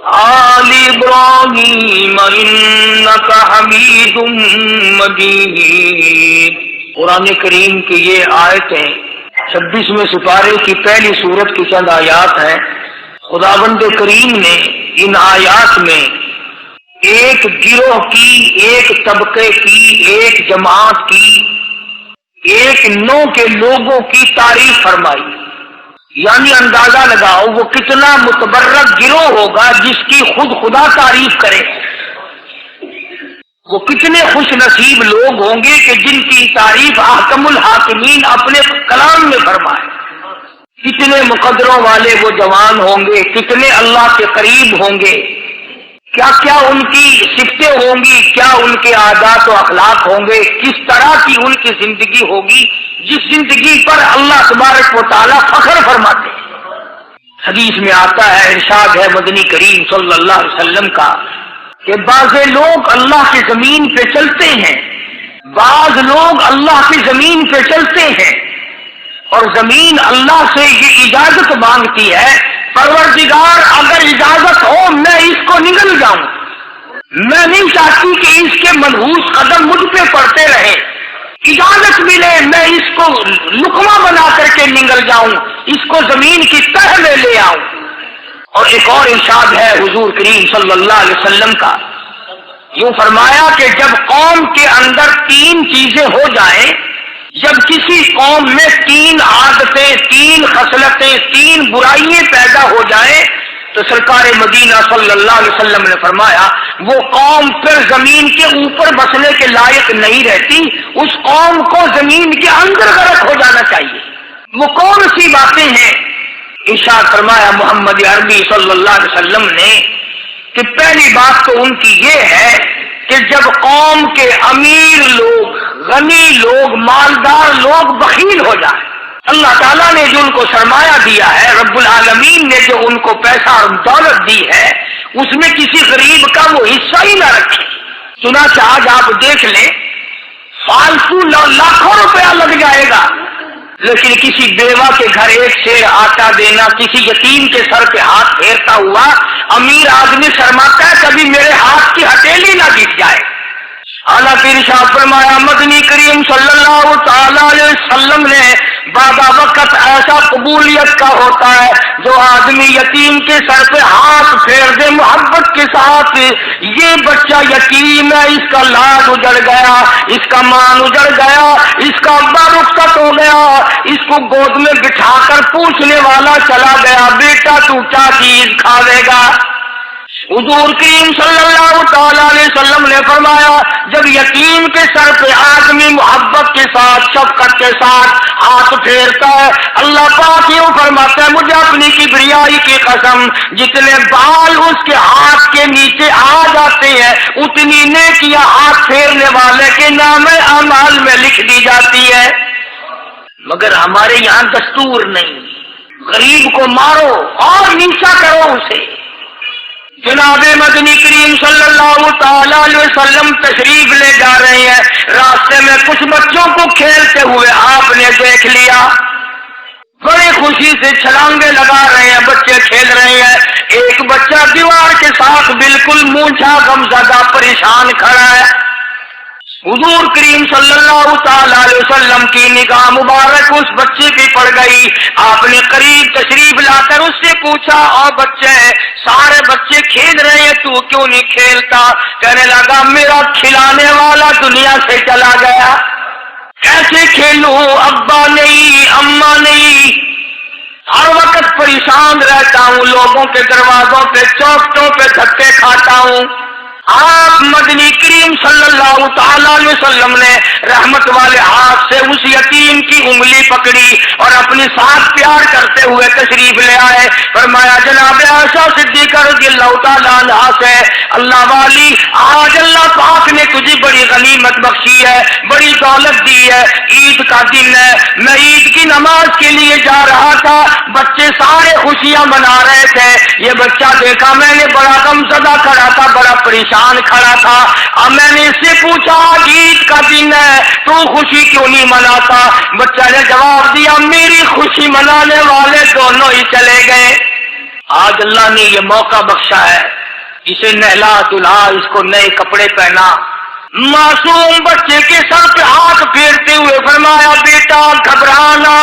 آل ابراہیم انک حمید مجید۔ قرآن کریم کی یہ آیتیں 26ویں سپارے کی پہلی سورت کی چند آیات ہیں۔ خداوند کریم نے ان آیات میں ایک گروہ کی، ایک طبقے کی، ایک جماعت کی، ایک نوع کے لوگوں کی تعریف فرمائی۔ یعنی اندازہ لگاؤ وہ کتنا متبرک گروہ ہوگا جس کی خود خدا تعریف کرے۔ وہ کتنے خوش نصیب لوگ ہوں گے کہ جن کی تعریف احکم الحاکمین اپنے کلام میں فرمائے۔ کتنے مقدروں والے وہ جوان ہوں گے، کتنے اللہ کے قریب ہوں گے، کیا کیا ان کی صفتیں ہوں گی، کیا ان کے عادات و اخلاق ہوں گے، کس طرح کی ان کی زندگی ہوگی جس زندگی پر اللہ تبارک و تعالیٰ فخر فرماتے ہیں۔ حدیث میں آتا ہے، ارشاد ہے مدنی کریم صلی اللہ علیہ وسلم کا کہ بعض لوگ اللہ کی زمین پہ چلتے ہیں، بعض لوگ اللہ کی زمین پہ چلتے ہیں اور زمین اللہ سے یہ اجازت مانگتی ہے، پروردگار اگر اجازت ہو میں اس کو نگل جاؤں، میں نہیں چاہتی کہ اس کے منحوس قدم مجھ پہ پڑتے رہے، اجازت ملے میں اس کو لقمہ بنا کر کے نگل جاؤں، اس کو زمین کی تہ میں لے آؤں۔ اور ایک اور ارشاد ہے حضور کریم صلی اللہ علیہ وسلم کا، یوں فرمایا کہ جب قوم کے اندر تین چیزیں ہو جائیں، جب کسی قوم میں تین عادتیں، تین خصلتیں، تین برائیاں پیدا ہو جائیں تو سرکار مدینہ صلی اللہ علیہ وسلم نے فرمایا وہ قوم پھر زمین کے اوپر بسنے کے لائق نہیں رہتی، اس قوم کو زمین کے اندر غرق ہو جانا چاہیے۔ وہ کون سی باتیں ہیں؟ ارشاد فرمایا محمد عربی صلی اللہ علیہ وسلم نے کہ پہلی بات تو ان کی یہ ہے کہ جب قوم کے امیر لوگ، غنی لوگ، مالدار لوگ بخیل ہو جائیں، اللہ تعالیٰ نے جو ان کو سرمایہ دیا ہے، رب العالمین نے جو ان کو پیسہ اور دولت دی ہے، اس میں کسی غریب کا وہ حصہ ہی نہ رکھے۔ چنانچہ آج آپ دیکھ لیں فالتو لاکھوں روپیہ لگ جائے گا، لیکن کسی بیوہ کے گھر ایک سیر آٹا دینا، کسی یتیم کے سر پہ ہاتھ پھیرتا ہوا امیر آدمی شرماتا ہے کبھی میرے ہاتھ کی ہتھیلی نہ گر جائے۔ اعلیٰ پیر شاہ فرمایا مدنی کریم صلی اللہ تعالی علیہ وسلم نے بعد وقت ایسا قبولیت کا ہوتا ہے جو آدمی یتیم کے سر پہ ہاتھ پھیر دے محبت کے ساتھ، یہ بچہ یتیم ہے، اس کا لاڈ اجڑ گیا، اس کا مان اجڑ گیا، اس کا ابا رخصت ہو گیا، اس کو گود میں بٹھا کر پوچھنے والا چلا گیا، بیٹا تو کیا چیز کھاوے گا؟ حضور کریم صلی اللہ تعالی علیہ وسلم نے فرمایا جب یتیم کے سر پہ آدمی محبت کے ساتھ، شفقت کے ساتھ ہاتھ پھیرتا ہے، اللہ پاک یوں فرماتا ہے مجھے اپنی کبریائی کی قسم جتنے بال اس کے ہاتھ کے نیچے آ جاتے ہیں اتنی نیکیاں ہاتھ پھیرنے والے کے نام اعمال میں لکھ دی جاتی ہے۔ مگر ہمارے یہاں دستور نہیں، غریب کو مارو اور نیچا کرو اسے۔ جناب مدنی کریم صلی اللہ تعالی علیہ وسلم تشریف لے جا رہے ہیں، راستے میں کچھ بچوں کو کھیلتے ہوئے آپ نے دیکھ لیا، بڑی خوشی سے چھلانگے لگا رہے ہیں، بچے کھیل رہے ہیں، ایک بچہ دیوار کے ساتھ بالکل مونچھا غمزدہ پریشان کھڑا ہے۔ حضور کریم صلی اللہ تعالی علیہ وسلم کی نگاہ مبارک اس بچے کی پڑ گئی، آپ نے قریب تشریف لا کر اس سے پوچھا اور بچے سارے بچے کھیل رہے ہیں تو کیوں نہیں کھیلتا؟ کہنے لگا میرا کھلانے والا دنیا سے چلا گیا، کیسے کھیلوں، ابا نہیں، اماں نہیں، ہر وقت پریشان رہتا ہوں، لوگوں کے دروازوں پہ چوکٹوں پہ دھکے کھاتا ہوں۔ آپ مدنی کریم صلی اللہ تعالی علیہ وسلم نے رحمت والے ہاتھ سے اس یتیم کی انگلی پکڑی اور اپنے ساتھ پیار کرتے ہوئے تشریف لے آئے، فرمایا جناب عائشہ صدیقہ رضی اللہ تعالی عنہا سے اللہ والی آج اللہ پاک نے تجھے بڑی غنیمت بخشی ہے، بڑی دولت دی ہے، عید کا دن ہے، میں عید کی نماز کے لیے جا رہا تھا، بچے سارے خوشیاں منا رہے تھے، یہ بچہ دیکھا میں نے بڑا غمزدہ کھڑا تھا، بڑا پریشان کھڑا تھا، اب میں نے اس سے پوچھا عید کا دن ہے تو خوشی کیوں نہیں مناتا؟ بچہ نے جواب دیا میری خوشی منانے والے دونوں ہی چلے گئے۔ آج اللہ نے یہ موقع بخشا ہے، اسے نہلا دھلا، اس کو نئے کپڑے پہنا، معصوم بچے کے سر پہ ہاتھ پھیرتے ہوئے فرمایا بیٹا گھبرانا،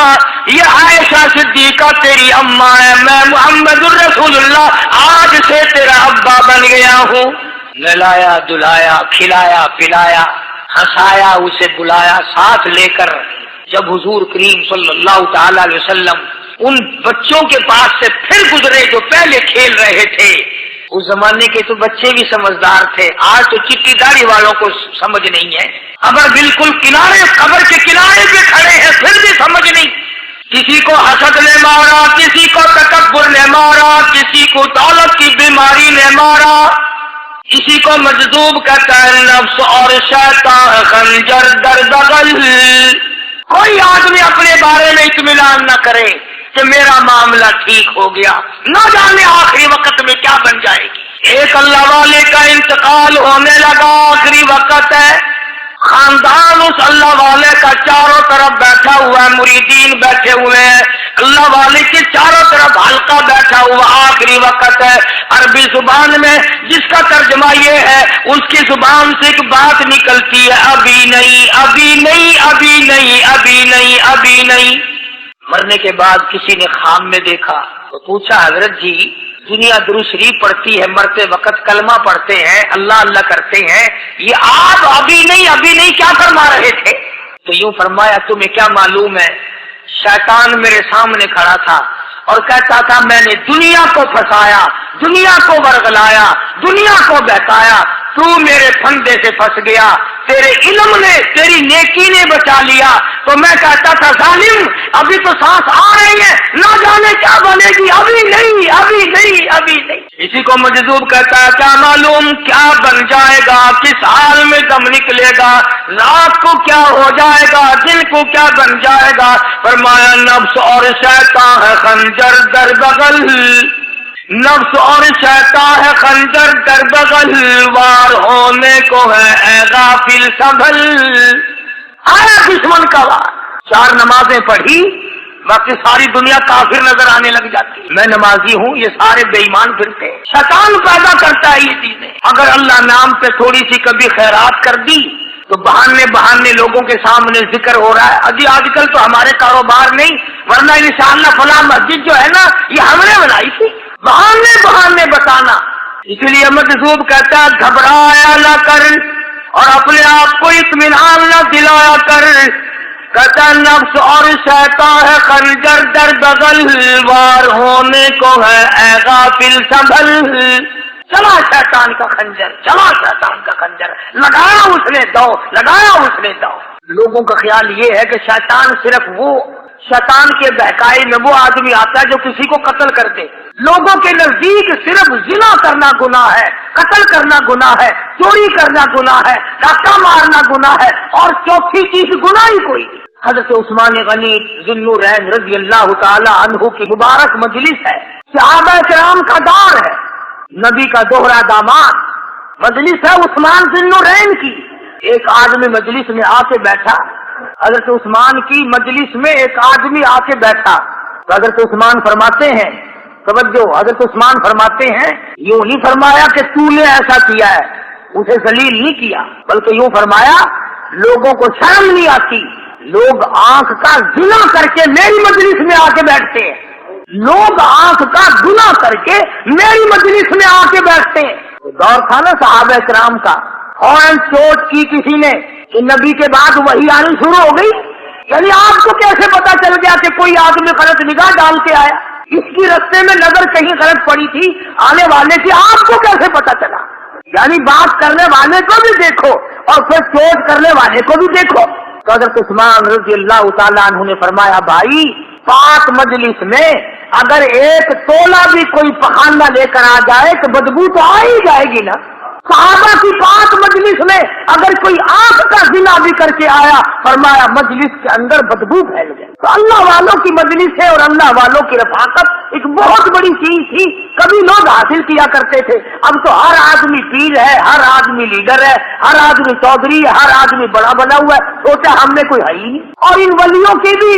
یہ عائشہ صدیقہ تیری اماں ہے، میں محمد الرسول اللہ آج سے تیرا ابا بن گیا ہوں۔ نہلایا دھلایا، کھلایا پلایا، ہنسایا، اسے بلایا ساتھ لے کر۔ جب حضور کریم صلی اللہ تعالی علیہ وسلم ان بچوں کے پاس سے پھر گزرے جو پہلے کھیل رہے تھے، اس زمانے کے تو بچے بھی سمجھدار تھے، آج تو چٹی داڑھی والوں کو سمجھ نہیں ہے، اگر بالکل کنارے قبر کے کنارے پہ کھڑے ہیں پھر بھی سمجھ نہیں۔ کسی کو حسد نے مارا، کسی کو تکبر نے مارا، کسی کو دولت کی بیماری نے مارا، کسی کو مجذوب کہتا ہے نفس اور شیطان خنجر در بغل۔ کوئی آدمی اپنے بارے میں اطمینان نہ کرے کہ میرا معاملہ ٹھیک ہو گیا، نہ جانے آخری وقت میں کیا بن جائے گی۔ ایک اللہ والے کا انتقال ہونے لگا، آخری وقت ہے، خاندان اس اللہ والے کا چاروں طرف بیٹھا ہوا ہے، مریدین بیٹھے ہوئے ہیں، اللہ والے کے چاروں طرف حلقہ بیٹھا ہوا، آخری وقت ہے۔ عربی زبان میں جس کا ترجمہ یہ ہے، اس کی زبان سے ایک بات نکلتی ہے، ابھی نہیں ابھی نہیں ابھی نہیں ابھی نہیں ابھی نہیں۔ مرنے کے بعد کسی نے خواب میں دیکھا تو پوچھا حضرت جی دنیا درود شریف پڑھتی ہے، مرتے وقت کلمہ پڑھتے ہیں، اللہ اللہ کرتے ہیں، یہ آپ ابھی نہیں کیا فرما رہے تھے؟ تو یوں فرمایا تمہیں کیا معلوم ہے، شیطان میرے سامنے کھڑا تھا اور کہتا تھا میں نے دنیا کو پھنسایا، دنیا کو ورغلایا، دنیا کو بہکایا، تو میرے پھندے سے پھنس گیا، تیرے علم نے تیری نیکی نے بچا لیا۔ تو میں کہتا تھا ظالم ابھی تو سانس آ رہی ہے، نہ جانے کیا بنے گی، ابھی نہیں ابھی نہیں ابھی نہیں۔ اسی کو مجذوب کہتا ہے کیا معلوم کیا بن جائے گا، کس حال میں دم نکلے گا، رات کو کیا ہو جائے گا، دن کو کیا بن جائے گا۔ فرمایا نفس اور شیطان ہے خنجر در بغل، نفس اور شیطان ہے خنجر در بغل، وار ہونے کو ہے اے غافل سنبھل۔ آیا دشمن کا وار، چار نمازیں پڑھی باقی ساری دنیا کافر نظر آنے لگ جاتی، میں نمازی ہوں یہ سارے بے ایمان پھرتے۔ شیطان پیدا کرتا ہے یہ چیزیں، اگر اللہ نام پہ تھوڑی سی کبھی خیرات کر دی تو بہانے لوگوں کے سامنے ذکر ہو رہا ہے، ابھی آج کل تو ہمارے کاروبار نہیں، ورنہ انشاءاللہ فلاں مسجد جو ہے نا یہ ہم نے بنائی تھی، بہانے بتانا۔ اس لیے مجذوب کہتا ہے گھبرایا نہ کر اور اپنے آپ کو اطمینان نہ دلایا کر، کہتا نفس اور شیطان ہے خنجر در بغل، وار ہونے کو ہے اے غافل سنبھل۔ چلا شیطان کا خنجر، چلا شیطان کا خنجر، لگایا اس نے دو، لگایا اس نے دو۔ لوگوں کا خیال یہ ہے کہ شیطان صرف وہ، شیطان کے بہکائے میں وہ آدمی آتا ہے جو کسی کو قتل کر دے۔ لوگوں کے نزدیک صرف زنا کرنا گناہ ہے، قتل کرنا گناہ ہے، چوری کرنا گناہ ہے، ڈاکہ مارنا گناہ ہے، اور چوتھی چیز گناہ ہی کوئی نہیں۔ حضرت عثمان غنی ذو النورین رضی اللہ تعالی عنہ کی مبارک مجلس ہے، صحابہ کرام کا دور ہے، نبی کا دوہرا داماد، مجلس ہے عثمان ذو النورین کی۔ ایک آدمی مجلس میں آ کے بیٹھا، حضرت عثمان کی مجلس میں ایک آدمی آ کے بیٹھا تو حضرت عثمان فرماتے ہیں، توجہ، حضرت عثمان فرماتے ہیں یوں نہیں فرمایا کہ تو نے ایسا کیا ہے، اسے ذلیل نہیں کیا، بلکہ یوں فرمایا لوگوں کو شرم نہیں آتی، لوگ آنکھ کا زنا کر کے میری مجلس میں آ کے بیٹھتے ہیں، لوگ آنکھ کا گناہ کر کے میری مجلس میں آ کے بیٹھتے ہیں۔ دور تھا نا صحابہ کرام کا، فوراً چوٹ کی کسی نے کہ نبی کے بعد وحی آنی شروع ہو گئی، یعنی آپ کو کیسے پتا چل گیا کہ کوئی آدمی غلط نگاہ ڈال کے آیا، اس کی رستے میں نظر کہیں غلط پڑی تھی آنے والے کی، آپ کو کیسے پتا چلا؟ یعنی بات کرنے والے کو بھی دیکھو اور پھر چوٹ کرنے والے کو بھی دیکھو۔ تو حضرت عثمان رضی اللہ تعالیٰ عنہ نے فرمایا بھائی پاک مجلس میں اگر ایک تولا بھی کوئی پخانہ لے کر آ جائے تو بدبو تو آ ہی جائے گی نا۔ صحابہ کی پاک مجلس میں اگر کوئی آنکھ کا زنا بھی کر کے آیا، فرمایا مجلس کے اندر بدبو پھیل گئی۔ تو اللہ والوں کی مجلس ہے اور اللہ والوں کی رفاقت ایک بہت بڑی چیز تھی، کبھی لوگ حاصل کیا کرتے تھے، اب تو ہر آدمی پیر ہے، ہر آدمی لیڈر ہے، ہر آدمی چودھری ہے، ہر آدمی بڑا بنا ہوا ہے، سوچا ہم میں کوئی ہے ہی نہیں۔ اور ان ولیوں کی بھی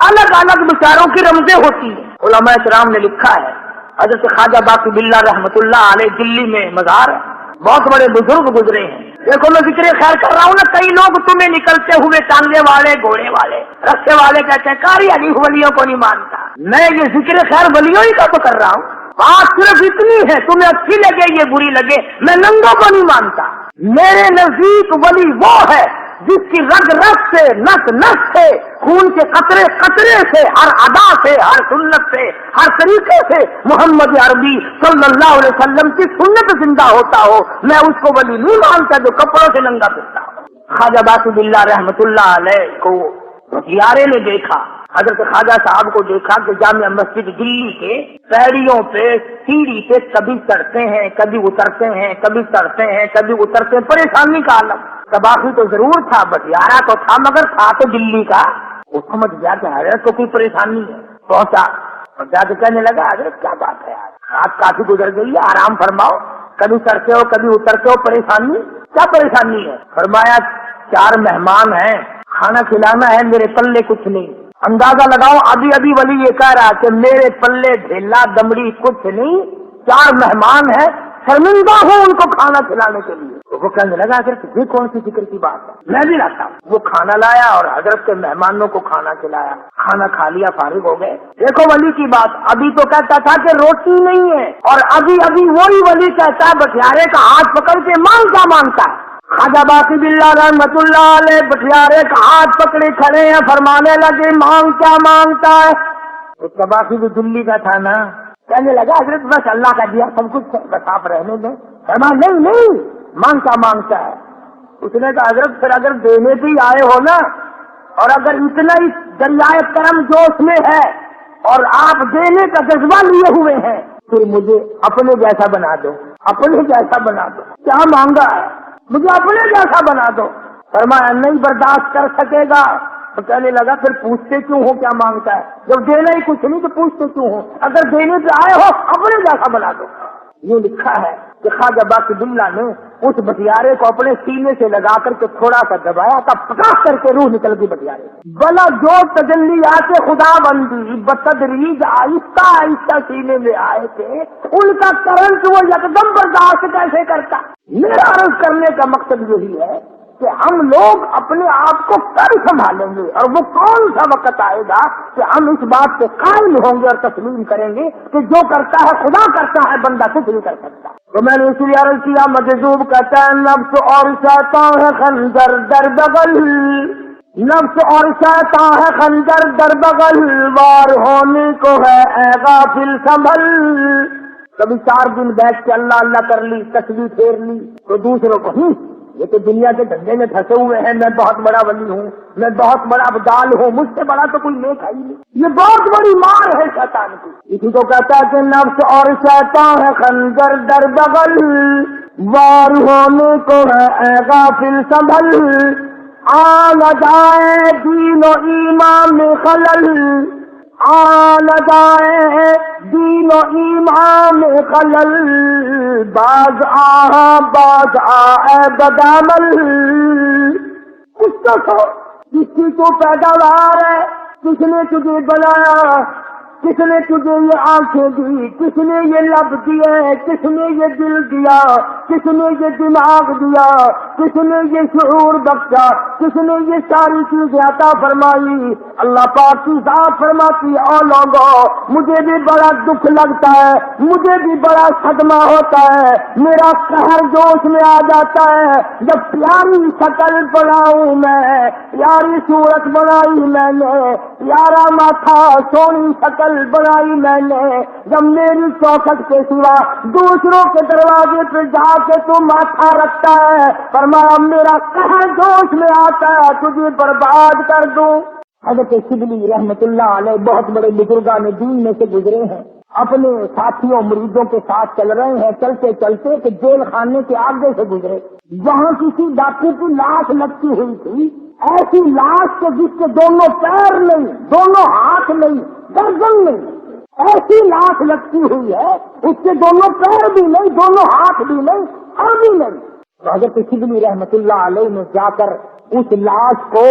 الگ الگ بیچاروں کی رمزیں ہوتی ہیں۔ علماء کرام نے لکھا ہے حضرت خواجہ باقی باللہ رحمت اللہ علیہ دلی میں مزار ہے، بہت بڑے بزرگ گزرے ہیں۔ دیکھو میں ذکر خیر کر رہا ہوں نا، کئی لوگ تمہیں نکلتے ہوئے ٹانگے والے، گھوڑے والے، رسے والے کہتے ہیں قاری حدیث ولیوں کو نہیں مانتا۔ میں یہ ذکر خیر ولیوں ہی کا تو کر رہا ہوں، بات صرف اتنی ہے، تمہیں اچھی لگے یہ بری لگے، میں ننگوں کو نہیں مانتا۔ میرے نزدیک ولی وہ ہے جس کی رگ رگ سے، نس نس سے، خون کے قطرے قطرے سے، ہر ادا سے، ہر سنت سے، ہر طریقے سے محمد عربی صلی اللہ علیہ وسلم کی سنت زندہ ہوتا ہو۔ میں اس کو ولی نہیں مانتا جو کپڑوں سے ننگا پھرتا ہو۔ خواجہ باقی باللہ رحمت اللہ علیہ کو ہتھیارے نے دیکھا، حضرت خواجہ صاحب کو دیکھا کہ جامع مسجد دلی کے پیڑیوں پہ سیڑھی پہ کبھی چڑھتے ہیں، کبھی اترتے ہیں، کبھی چڑھتے ہیں، کبھی اترتے ہیں، پریشانی کا عالم۔ تباہی تو ضرور تھا، بٹیارہ تو تھا، مگر تھا تو دلی کا۔ وہ سمجھ گیا کہ حضرت کو کوئی پریشانی ہے، پہنچا اور جا کے کہنے لگا حضرت کیا بات ہے، رات کافی گزر گئی ہے، آرام فرماؤ، کبھی چڑھتے ہو کبھی اترتے ہو، پریشانی کیا پریشانی ہے؟ فرمایا 4 مہمان ہیں، کھانا کھلانا ہے، میرے پلے کچھ نہیں۔ اندازہ لگاؤ، ابھی ابھی ولی یہ کہہ رہا کہ میرے پلے ڈھیلا دمڑی کچھ نہیں، 4 مہمان ہیں، شرمندہ ہوں ان کو کھانا کھلانے کے لیے۔ وہ کہنے لگا حضرت یہ کون سی فکر کی بات ہے، میں بھی لاتا ہوں۔ وہ کھانا لایا اور حضرت کے مہمانوں کو کھانا کھلایا، کھانا کھا لیا، فارغ ہو گئے۔ دیکھو ولی کی بات، ابھی تو کہتا تھا کہ روٹی نہیں ہے، اور ابھی ابھی وہی ولی کہتا ہے بٹیارے کا ہاتھ پکڑ کے مانگ کیا مانگتا ہے۔ خواجہ باقی باللہ رحمت اللہ علیہ بٹیارے کا ہاتھ پکڑے کھڑے ہیں، فرمانے لگے مانگ کیا مانگتا ہے؟ اس کا باقی بھی دلی کا تھا نا، کہنے لگا حضرت بس اللہ کا دیا سب کچھ ہے، بس آپ رہنے دیں۔ فرمایا نہیں مانگ کیا مانگتا ہے؟ اس نے کہا حضرت پھر اگر دینے بھی آئے ہو نا، اور اگر اتنا ہی دریائے کرم جوش میں ہے اور آپ دینے کا جذبہ لیے ہوئے ہیں، پھر مجھے اپنے جیسا بنا دو، اپنے جیسا بنا دو۔ کیا مانگا ہے؟ مجھے اپنے جیسا بنا دو۔ فرمایا نہیں برداشت کر سکے گا۔ تو کہنے لگا پھر پوچھتے کیوں ہو کیا مانگتا ہے؟ جب دینا ہی کچھ نہیں تو پوچھتے کیوں ہو؟ اگر دینے پہ آئے ہو اپنے جیسا بنا دو۔ یہ لکھا ہے کہ خواجہ باقی باللہ نے اس بٹیارے کو اپنے سینے سے لگا کر کے تھوڑا سا دبایا تھا، پٹاخ کر کے روح نکل گئی بٹیارے۔ بلا جو تجلیات خدا بندی بتدریج آہستہ آہستہ سینے میں آئے تھے، ان کا کرنٹ وہ یکدم برداشت کیسے کرتا؟ میرا عرض کرنے کا مقصد یہی ہے کہ ہم لوگ اپنے آپ کو کر سنبھالیں گے، اور وہ کون سا وقت آئے گا کہ ہم اس بات پہ قائم ہوں گے اور تسلیم کریں گے کہ جو کرتا ہے خدا کرتا ہے، بندہ کچھ نہیں کر سکتا۔ تو میں نے اس لیے عرض کیا، مجذوب کہتا ہے نفس اور شیطان ہے خنجر در بغل، نفس اور شیطان ہے خنجر در بغل، وار ہونے کو ہے اے غافل سنبھل۔ کبھی 4 دن بیٹھ کے اللہ اللہ کر لی، تسبیح پھیر لی، تو دوسروں کو یہ تو دنیا کے دھندے میں پھنسے ہوئے ہیں، میں بہت بڑا ولی ہوں، میں بہت بڑا ابدال ہوں، مجھ سے بڑا تو کوئی نیک ہے ہی نہیں۔ یہ بہت بڑی مار ہے شیطان کی۔ اسی کو کہتا ہے کہ نفس اور شیطان ہے خنجر در بغل، وار ہونے کو ہے اے غافل سنبھل، آ نہ جائے دین و ایمان میں خلل، آ نہ جائے دین و ایمان میں خلل، باز باز اے بدعمل۔ کچھ تو سو، جس کی تو پیداوار ہے، کس نے تجھے بنایا، کس نے تجھے یہ آنکھیں دی، کس نے یہ لب دیے، کس نے یہ دل دیا، کس نے یہ دماغ دیا، کس نے یہ شعور بخشا، کس نے یہ ساری چیزیں عطا فرمائی؟ اللہ پاک کی ذات فرماتی ہے، او لوگو مجھے بھی بڑا دکھ لگتا ہے، مجھے بھی بڑا صدمہ ہوتا ہے، میرا قہر جوش میں آ جاتا ہے جب پیاری شکل بناؤں میں، پیاری صورت بنائی میں نے، پیارا ماتھا سونی شکل بنائی میں نے، جب میری چوکھٹ کے سوا دوسروں کے دروازے پہ جا کے تو ماتھا رکھتا ہے، فرمایا میرا قہر جوش میں آتا ہے تجھے برباد کر دوں۔ حضرت شبلی رحمت اللہ علیہ بہت بڑے بزرگان دین میں سے گزرے ہیں، اپنے ساتھیوں مریدوں کے ساتھ چل رہے ہیں، چلتے چلتے کہ جیل خانے کے آگے سے گزرے، وہاں کسی ڈاکو کی لاش لٹکی ہوئی تھی، ایسی لاش کے جس کے دونوں پیر نہیں، دونوں ہاتھ نہیں، گردن نہیں، ایسی لاش لٹکی ہوئی ہے، اس کے دونوں پیر بھی نہیں، دونوں ہاتھ بھی نہیں، سر بھی نہیں۔ تو حضرت شبلی رحمت اللہ علیہ نے جا کر اس لاش کو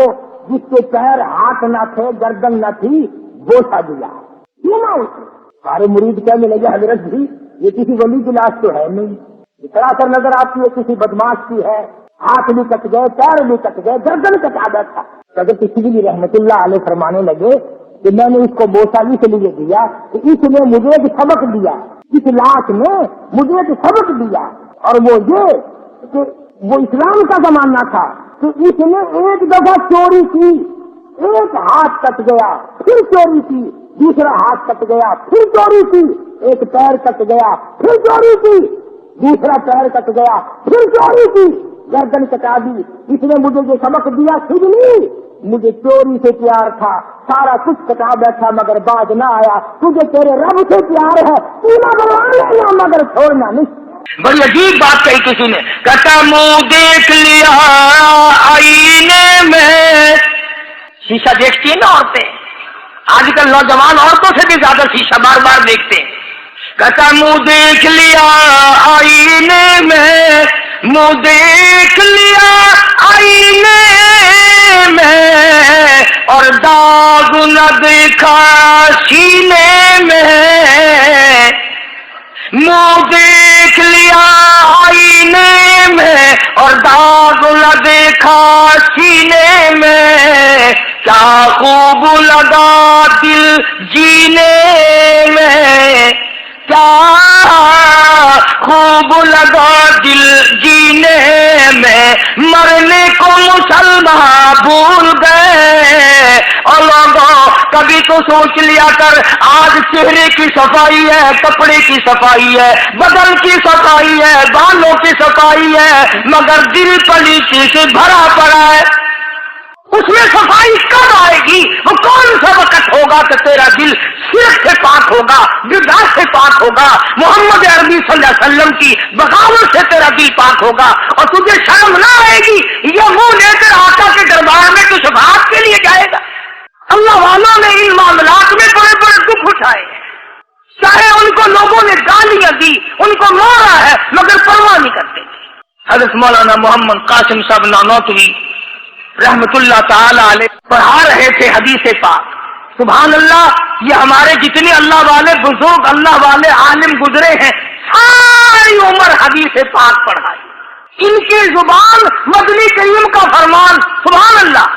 جس کے پیر ہاتھ نہ تھے، گردن نہ تھی، بوسا دیا، پینا اسے، سارے مرید کہنے لگے حضرت جی یہ کسی ولی کی لاش تو ہے نہیں، سراسر نظر آتی ہے کسی بدماش کی ہے، ہاتھ بھی کٹ گئے، پیر بھی کٹ گئے، گردن کٹا بیٹھا۔ حضرت شبلی رحمت اللہ علیہ فرمانے لگے کہ میں نے اس کو بوسہ اس لیے دیا کہ اس نے مجھے ایک سبق دیا، اس لاش نے مجھے ایک سبق دیا، اور وہ یہ کہ وہ اسلام کا زمانہ تھا کہ اس نے ایک دفعہ چوری کی، ایک ہاتھ کٹ گیا، پھر چوری کی، دوسرا ہاتھ کٹ گیا، پھر چوری کی، ایک پیر کٹ گیا، پھر چوری کی، دوسرا پیر کٹ گیا، پھر چوری کی، گردن کٹا دی۔ اس نے مجھے جو سبق دیا سنی، مجھے چوری سے پیار تھا، سارا کچھ کٹا بیٹھا مگر باز نہ آیا، تجھے تیرے رب سے پیار ہے، تو نہ بنوانا مگر چھوڑنا نہیں۔ بڑی عجیب بات کہی کسی نے، کہتا منہ دیکھ لیا آئینے میں، شیشہ دیکھتی ہیں نا عورتیں، آج کل نوجوان عورتوں سے بھی زیادہ شیشہ بار بار دیکھتے ہیں۔ کہتا منہ دیکھ لیا آئینے میں، منہ دیکھ لیا آئینے میں، اور داغ نہ دیکھا سینے میں، منہ دیکھ لیا آئینے میں اور داغ نہ دیکھا سینے میں، کیا خوب لگا دل جینے میں، کیا خوب لگا دل جینے میں، مرنے کو مسلمان بھول گئے، اور لوگوں کبھی تو سوچ لیا کر، آج چہرے کی صفائی ہے، کپڑے کی صفائی ہے، بدن کی صفائی ہے، بالوں کی صفائی ہے، مگر دل پلیتی سے بھرا پڑا ہے۔ اس میں صفائی کب آئے گی؟ وہ کون سا وقت ہوگا کہ تیرا دل شرک سے پاک ہوگا، بدعت سے پاک ہوگا، محمد عربی صلی اللہ علیہ وسلم کی بغاوت سے تیرا دل پاک ہوگا، اور تجھے شرم نہ آئے گی؟ یہ منہ لے کر آقا کے دربار میں کچھ بات کے لیے جائے گا؟ اللہ والوں نے ان معاملات میں بڑے بڑے دکھ اٹھائے ہیں، چاہے ان کو لوگوں نے گالیاں دی، ان کو مارا ہے، مگر پرواہ نہیں کرتے۔ حضرت مولانا محمد قاسم صاحب نانوتوی رحمت اللہ تعالی علیہ پڑھا رہے تھے حدیث پاک، سبحان اللہ، یہ ہمارے جتنے اللہ والے بزرگ، اللہ والے عالم گزرے ہیں، ساری عمر حدیث پاک پڑھائی، ان کی زبان مدنی کریم کا فرمان، سبحان اللہ،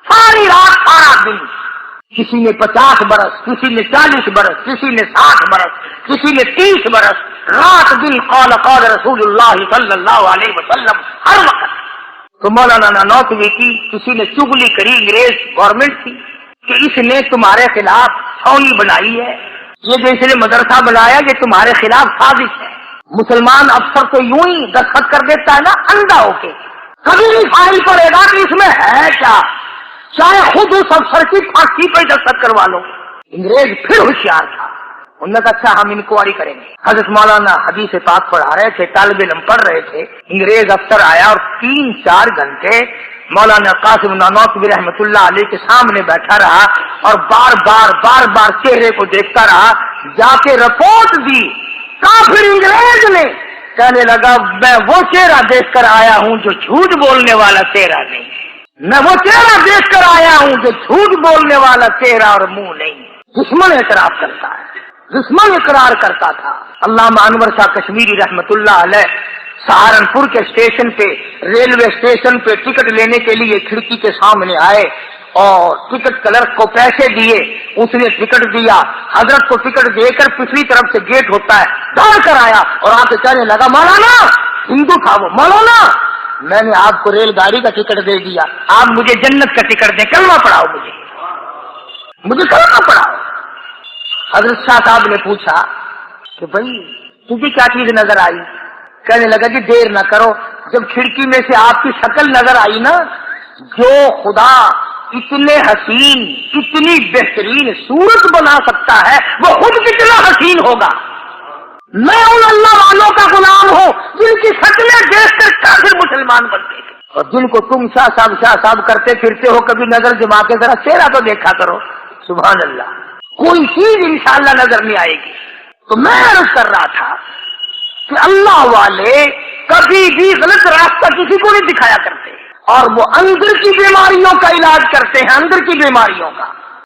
ساری رات سارا دن، کسی نے 50 برس، کسی نے 40 برس، کسی نے 60 برس، کسی نے 30 برس، رات دن قال قال رسول اللہ صلی اللہ علیہ وسلم، ہر وقت۔ تو مولانا نانوتوی کی کسی نے چغلی کری، انگریز گورنمنٹ کی، کہ اس نے تمہارے خلاف چھاؤنی بنائی ہے، یہ جو اس نے مدرسہ بنایا یہ تمہارے خلاف سازش ہے۔ مسلمان افسر تو یوں ہی دستخط کر دیتا ہے نا اندھا ہو کے، کبھی نہیں فائل پڑے گا کہ اس میں ہے کیا، چاہے خود اس افسر کی پھانسی پہ دستخط کروا لو۔ انگریز پھر ہوشیار تھا، انہوں نے کہا اچھا ہم انکوائری کریں گے۔ حضرت مولانا حدیث پاک پڑھا رہے تھے، طالب علم پڑھ رہے تھے، انگریز افسر آیا اور 3-4 گھنٹے مولانا قاسم نانوتوی رحمت اللہ علیہ کے سامنے بیٹھا رہا اور بار بار چہرے کو دیکھتا رہا، جا کے رپورٹ دی کافر انگریز نے، کہنے لگا میں وہ چہرہ دیکھ کر آیا ہوں جو جھوٹ بولنے والا چہرہ نہیں، میں وہ چہرہ دیکھ کر آیا ہوں جو جھوٹ بولنے والا چہرہ اور منہ نہیں۔ دشمن اعتراف کرتا ہے، دشمن اقرار کرتا تھا۔ علامہ انور شاہ کشمیری رحمت اللہ علیہ سہارنپور کے اسٹیشن پہ، ریلوے اسٹیشن پہ ٹکٹ لینے کے لیے کھڑکی کے سامنے آئے اور ٹکٹ کلرک کو پیسے دیے، اس نے ٹکٹ دیا، حضرت کو ٹکٹ دے کر پچھلی طرف سے گیٹ ہوتا ہے، دوڑ کر آیا اور آ کے کہنے لگا مولانا، ہندو تھا وہ، مولانا میں نے آپ کو ریل گاڑی کا ٹکٹ دے دیا، آپ مجھے جنت کا ٹکٹ دیں، کلمہ پڑھاؤ، مجھے کلمہ پڑھاؤ۔ حضرت شاہ صاحب نے پوچھا کہ بھائی تجھے کیا چیز نظر آئی؟ کہنے لگا کہ دیر نہ کرو، جب کھڑکی میں سے آپ کی شکل نظر آئی نا، جو خدا اتنے حسین، اتنی بہترین صورت بنا سکتا ہے وہ خود کتنا حسین ہوگا۔ میں ان اللہ والوں کا غلام ہوں جن کی شکلیں دیکھ کر کافر مسلمان بنتے ہیں، اور جن کو تم شاہ صاحب کرتے پھرتے ہو، کبھی نظر جما کے ذرا چہرہ تو دیکھا کرو۔ سبحان اللہ، کوئی چیز انشاءاللہ نظر نہیں آئے گی۔ تو میں عرض کر رہا تھا کہ اللہ والے کبھی بھی غلط راستہ کسی کو نہیں دکھایا کرتے، اور وہ اندر کی بیماریوں کا علاج کرتے ہیں، اندر کی بیماریوں کا۔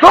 2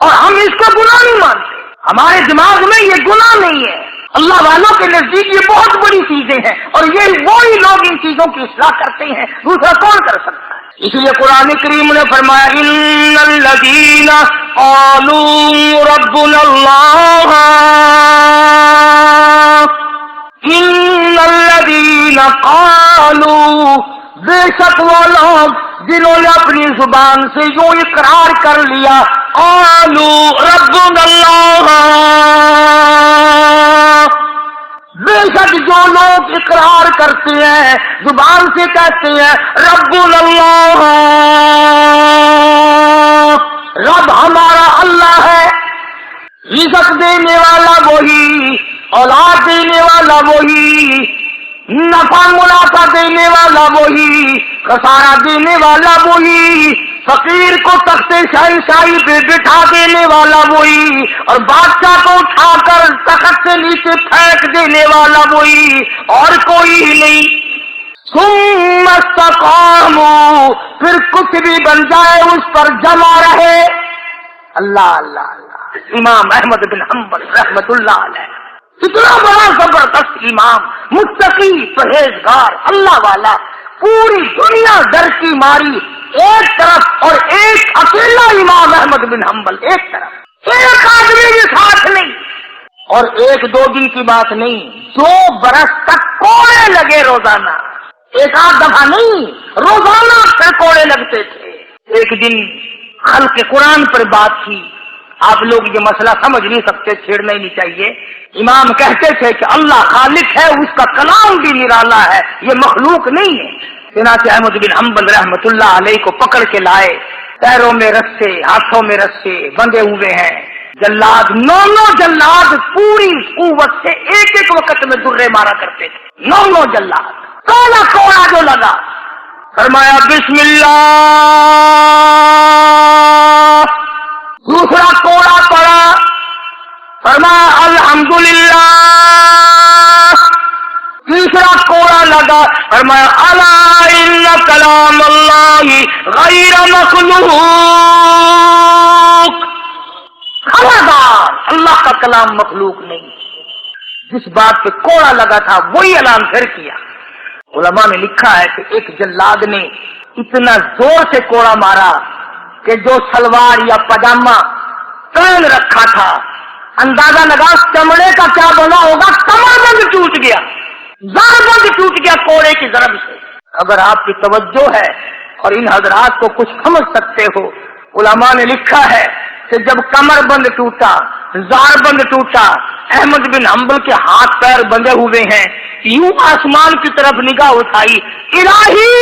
اور ہم اس کو گناہ نہیں مانتے، ہمارے دماغ میں یہ گناہ نہیں ہے۔ اللہ والوں کے نزدیک یہ بہت بڑی چیزیں ہیں، اور یہ وہی لوگ ان چیزوں کی اصلاح کرتے ہیں، دوسرا کون کر سکتا ہے؟ اس لیے قرآن کریم نے فرمایا ان الذین قالوا ربنا اللہ، ان الذین قالوا، بے شک وہ لوگ جنہوں نے اپنی زبان سے یوں اقرار کر لیا، قالوا ربنا اللہ، بے شک جو لوگ اقرار کرتے ہیں، زبان سے کہتے ہیں ربنا اللہ، رب ہمارا اللہ ہے، رزق دینے والا وہی، اولاد دینے والا وہی، نفع منافع دینے والا وہی، خسارہ دینے والا وہی، فقیر کو تخت شہنشاہی پہ بٹھا دینے والا وہی، اور بادشاہ کو اٹھا کر تخت سے نیچے پھینک دینے والا وہی، اور کوئی ہی نہیں۔ ثم استقاموا، پھر کچھ بھی بن جائے اس پر جمع رہے۔ اللہ اللہ اللہ، امام احمد بن حنبل رحمت اللہ علیہ، اتنا بڑا زبردست امام، متقی، پرہیزگار، اللہ والا، پوری دنیا ڈر کی ماری ایک طرف، اور ایک اکیلا امام احمد بن حنبل ایک طرف، ایک آدمی کے ساتھ نہیں، اور ایک دو دن کی بات نہیں، 2 برس تک کوڑے لگے روزانہ، ایک آدھ دفعہ نہیں، روزانہ پھر کوڑے لگتے تھے۔ ایک دن خلق قرآن پر بات تھی، آپ لوگ یہ مسئلہ سمجھ نہیں سکتے، چھیڑنا ہی نہیں چاہیے۔ امام کہتے تھے کہ اللہ خالق ہے، اس کا کلام بھی نرالا ہے، یہ مخلوق نہیں ہے۔ چنانچہ احمد بن حنبل رحمت اللہ علیہ کو پکڑ کے لائے، پیروں میں رسے، ہاتھوں میں رسے بندھے ہوئے ہیں، جلاد 9 جلاد پوری قوت سے ایک ایک وقت میں درے مارا کرتے تھے، 9 جلاد، پہلا کوڑا جو لگا فرمایا بسم اللہ، دوسرا کوڑا پڑا فرمایا الحمدللہ، تیسرا کوڑا لگا فرمایا الا ان کلام اللہ غیر مخلوق، خبردار اللہ کا کلام مخلوق نہیں۔ جس بات پہ کوڑا لگا تھا وہی اعلان پھر کیا۔ علماء نے لکھا ہے کہ ایک جلاد نے اتنا زور سے کوڑا مارا کہ جو سلوار یا پاجامہ پہن رکھا تھا، اندازہ لگا چمڑے کا کیا بنا ہوگا، کمر بند ٹوٹ گیا، زار بند ٹوٹ گیا کوڑے کی ضرب سے۔ اگر آپ کی توجہ ہے اور ان حضرات کو کچھ سمجھ سکتے ہو، علماء نے لکھا ہے کہ جب کمر بند ٹوٹا، زار بند ٹوٹا، احمد بن حنبل کے ہاتھ پیر بندھے ہوئے ہیں، یوں آسمان کی طرف نگاہ اٹھائی، الہی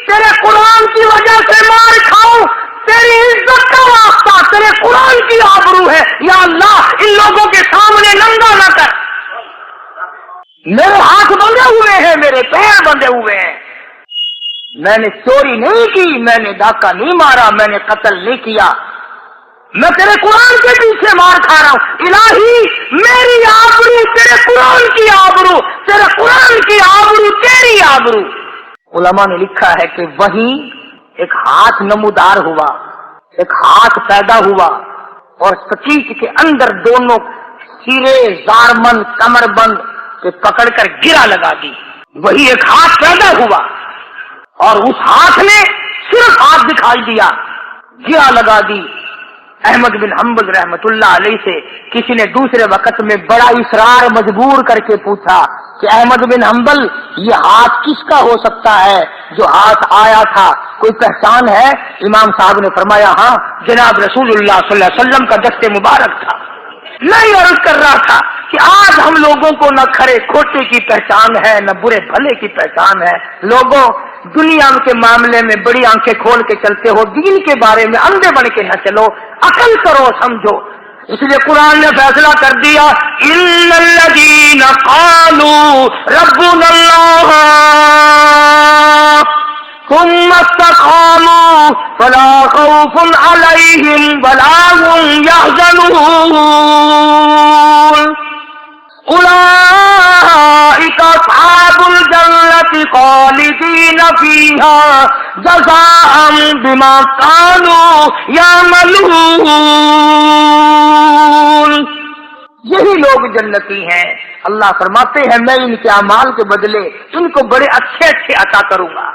تیرے قرآن کی وجہ سے مار کھاؤں، تیری عزت کا واسطہ، تیرے قرآن کی آبرو ہے، یا اللہ ان لوگوں کے سامنے ننگا نہ کر، میرے ہاتھ بندھے ہوئے ہیں، میرے پیر بندھے ہوئے ہیں، میں نے چوری نہیں کی، میں نے ڈاکہ نہیں مارا، میں نے قتل نہیں کیا، میں تیرے قرآن کے پیچھے مار کھا رہا ہوں، الہی میری آبرو تیرے قرآن کی آبرو، تیرے قرآن کی آبرو تیری آبرو۔ علماء نے لکھا ہے کہ وہیں ایک ہاتھ نمودار ہوا، ایک ہاتھ پیدا ہوا، اور سکیچ کے اندر دونوں سرے زارمند کمر بند کے پکڑ کر گرا لگا دی، وہی ایک ہاتھ پیدا ہوا، اور اس ہاتھ نے صرف ہاتھ دکھائی دیا، گرا لگا دی۔ احمد بن حنبل رحمت اللہ علیہ سے کسی نے دوسرے وقت میں بڑا اصرار مجبور کر کے پوچھا کہ احمد بن حنبل یہ ہاتھ کس کا ہو سکتا ہے جو ہاتھ آیا تھا، کوئی پہچان ہے؟ امام صاحب نے فرمایا ہاں، جناب رسول اللہ صلی اللہ علیہ وسلم کا دست مبارک تھا۔ میں یہ عرض کر رہا تھا کہ آج ہم لوگوں کو نہ کھرے کھوٹے کی پہچان ہے، نہ برے بھلے کی پہچان ہے۔ لوگوں دنیا کے معاملے میں بڑی آنکھیں کھول کے چلتے ہو، دین کے بارے میں اندھے بن کے نہ چلو، عقل کرو، سمجھو۔ اس لیے قرآن نے فیصلہ کر دیا ان الذین قالوا ربنا اللہ ثم استقاموا فلا خوف علیہم ولا هم يحزنون اولئک اولئک اصحاب الجنۃ خالدین فیہا جزاء بما کانوا یعملون. یہی لوگ جنتی ہیں. اللہ فرماتے ہیں میں ان کے اعمال کے بدلے ان کو بڑے اچھے اچھے عطا کروں گا.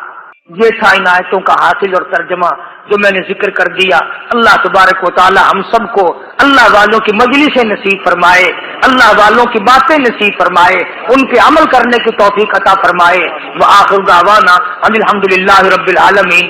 یہ تھا ان آیتوں کا حاصل اور ترجمہ جو میں نے ذکر کر دیا. اللہ تبارک و تعالی ہم سب کو اللہ والوں کی مجلسیں نصیب فرمائے, اللہ والوں کی باتیں نصیب فرمائے, ان کے عمل کرنے کی توفیق عطا فرمائے. وآخر دعوانا ان الحمدللہ رب العالمین.